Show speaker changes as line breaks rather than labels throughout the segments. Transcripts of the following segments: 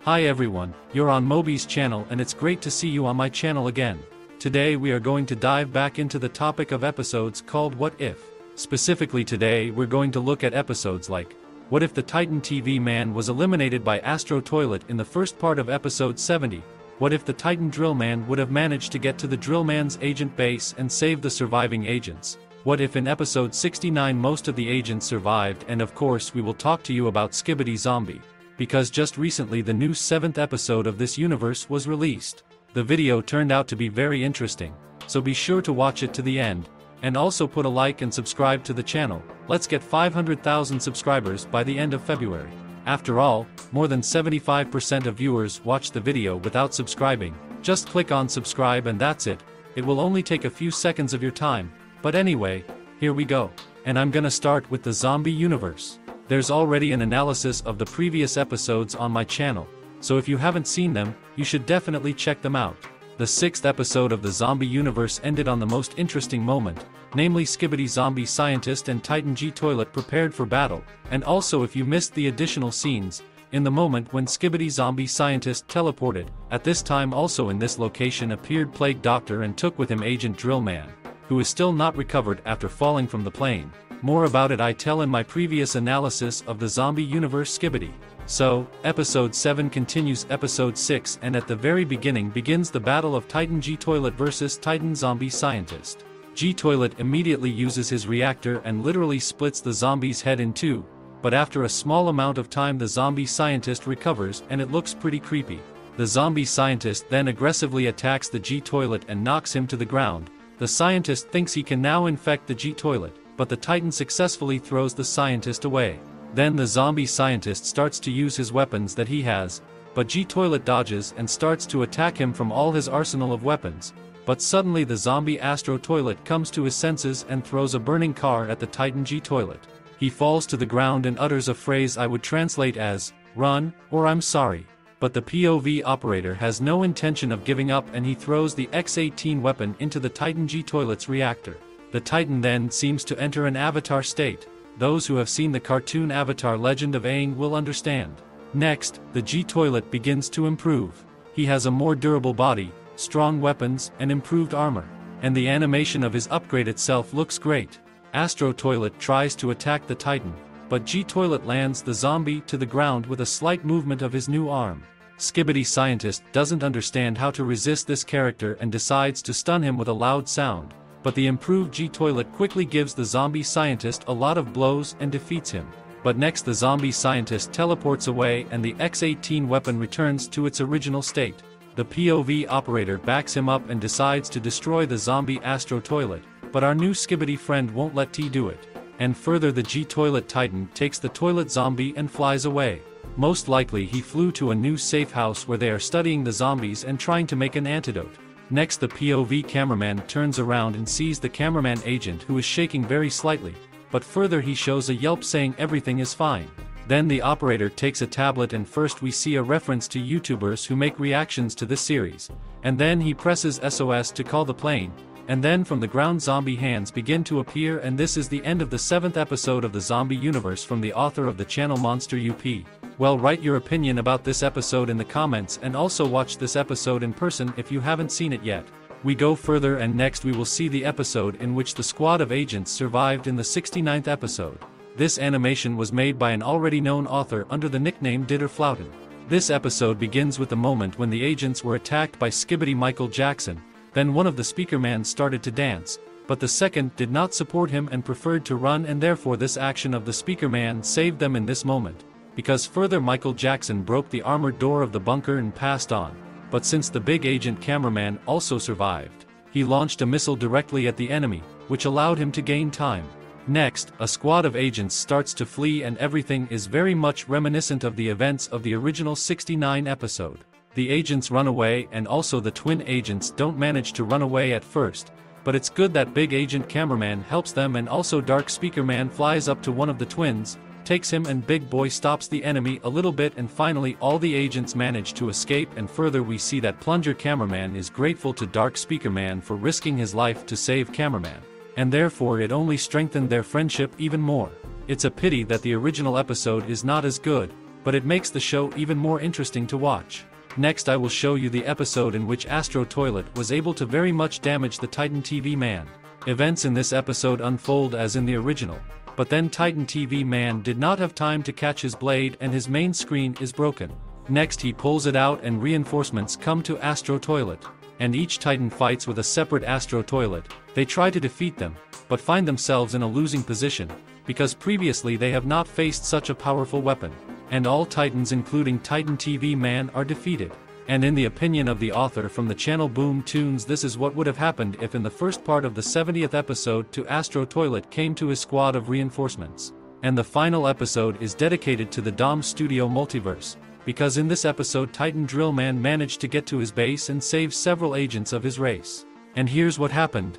Hi everyone, you're on Moby's channel and it's great to see you on my channel again. Today we are going to dive back into the topic of episodes called What If. Specifically today we're going to look at episodes like, what if the Titan TvMan was eliminated by Astro Toilet in the first part of episode 70? What if the Titan DRILLMAN would have managed to get to the DRILLMAN's agent base and save the surviving agents? What if in episode 69 most of the agents survived? And of course we will talk to you about Skibidi Zombie. Because just recently the new 7th episode of this universe was released. The video turned out to be very interesting, so be sure to watch it to the end, and also put a like and subscribe to the channel. Let's get 500,000 subscribers by the end of February. After all, more than 75% of viewers watch the video without subscribing. Just click on subscribe and that's it. It will only take a few seconds of your time, but anyway, here we go. And I'm gonna start with the zombie universe. There's already an analysis of the previous episodes on my channel, so if you haven't seen them, you should definitely check them out. The 6th episode of the zombie universe ended on the most interesting moment, namely Skibidi Zombie Scientist and Titan G Toilet prepared for battle, and also if you missed the additional scenes, in the moment when Skibidi Zombie Scientist teleported, at this time also in this location appeared Plague Doctor and took with him Agent DRILLMAN, who is still not recovered after falling from the plane. More about it I tell in my previous analysis of the zombie universe Skibidi. So, episode 7 continues episode 6 and at the very beginning begins the battle of Titan G Toilet versus Titan Zombie Scientist. G Toilet immediately uses his reactor and literally splits the zombie's head in two, but after a small amount of time the zombie scientist recovers and it looks pretty creepy. The zombie scientist then aggressively attacks the G Toilet and knocks him to the ground. The scientist thinks he can now infect the G Toilet, but the Titan successfully throws the scientist away. Then the zombie scientist starts to use his weapons that he has, but G Toilet dodges and starts to attack him from all his arsenal of weapons. But suddenly the zombie Astro Toilet comes to his senses and throws a burning car at the Titan G Toilet. He falls to the ground and utters a phrase I would translate as, "Run, or I'm sorry." But the POV operator has no intention of giving up and he throws the X-18 weapon into the Titan G Toilet's reactor. The Titan then seems to enter an avatar state. Those who have seen the cartoon Avatar Legend of Aang will understand. Next, the G Toilet begins to improve. He has a more durable body, strong weapons, and improved armor. And the animation of his upgrade itself looks great. Astro Toilet tries to attack the Titan, but G Toilet lands the zombie to the ground with a slight movement of his new arm. Skibidi Scientist doesn't understand how to resist this character and decides to stun him with a loud sound. But the improved G Toilet quickly gives the zombie scientist a lot of blows and defeats him. But next the zombie scientist teleports away and the X-18 weapon returns to its original state. The POV operator backs him up and decides to destroy the zombie Astro Toilet, but our new Skibidi friend won't let T do it. And further the G Toilet Titan takes the toilet zombie and flies away. Most likely he flew to a new safe house where they are studying the zombies and trying to make an antidote. Next the POV cameraman turns around and sees the cameraman agent who is shaking very slightly, but further he shows a yelp saying everything is fine. Then the operator takes a tablet and first we see a reference to YouTubers who make reactions to this series, and then he presses SOS to call the plane, and then from the ground zombie hands begin to appear and this is the end of the 7th episode of the zombie universe from the author of the channel Monster UP. Well, write your opinion about this episode in the comments and also watch this episode in person if you haven't seen it yet. We go further and next we will see the episode in which the squad of agents survived in the 69th episode. This animation was made by an already known author under the nickname Ditterflauten. This episode begins with the moment when the agents were attacked by Skibidi Michael Jackson, then one of the speakermen started to dance, but the second did not support him and preferred to run and therefore this action of the speakerman saved them in this moment. Because further Michael Jackson broke the armored door of the bunker and passed on, but since the big agent cameraman also survived, he launched a missile directly at the enemy, which allowed him to gain time. Next, a squad of agents starts to flee and everything is very much reminiscent of the events of the original 69 episode. The agents run away and also the twin agents don't manage to run away at first, but it's good that big agent cameraman helps them and also Dark Speakerman flies up to one of the twins, takes him and Big Boy stops the enemy a little bit and finally all the agents manage to escape and further we see that Plunger Cameraman is grateful to Dark Speakerman for risking his life to save Cameraman. And therefore it only strengthened their friendship even more. It's a pity that the original episode is not as good, but it makes the show even more interesting to watch. Next I will show you the episode in which Astro Toilet was able to very much damage the Titan TvMan. Events in this episode unfold as in the original, but then Titan TvMan did not have time to catch his blade and his main screen is broken. Next he pulls it out and reinforcements come to Astro Toilet, and each Titan fights with a separate Astro Toilet. They try to defeat them, but find themselves in a losing position, because previously they have not faced such a powerful weapon, and all Titans including Titan TvMan are defeated. And in the opinion of the author from the channel Boom Tunes, this is what would have happened if in the first part of the 70th episode to Astro Toilet came to his squad of reinforcements. And the final episode is dedicated to the Dom Studio Multiverse, because in this episode Titan DRILLMAN managed to get to his base and save several agents of his race. And here's what happened.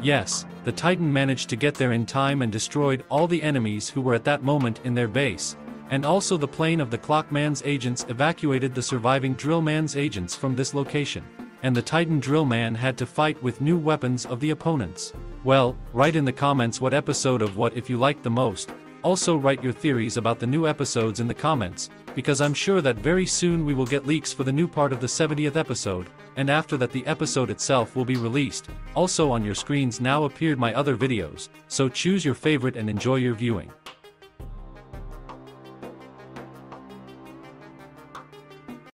Yes, the Titan managed to get there in time and destroyed all the enemies who were at that moment in their base, and also the plane of the Clockman's agents evacuated the surviving DRILLMAN's agents from this location, and the Titan DRILLMAN had to fight with new weapons of the opponents. Well, write in the comments what episode of What If you liked the most. Also write your theories about the new episodes in the comments, because I'm sure that very soon we will get leaks for the new part of the 70th episode, and after that the episode itself will be released. Also on your screens now appeared my other videos, so choose your favorite and enjoy your viewing.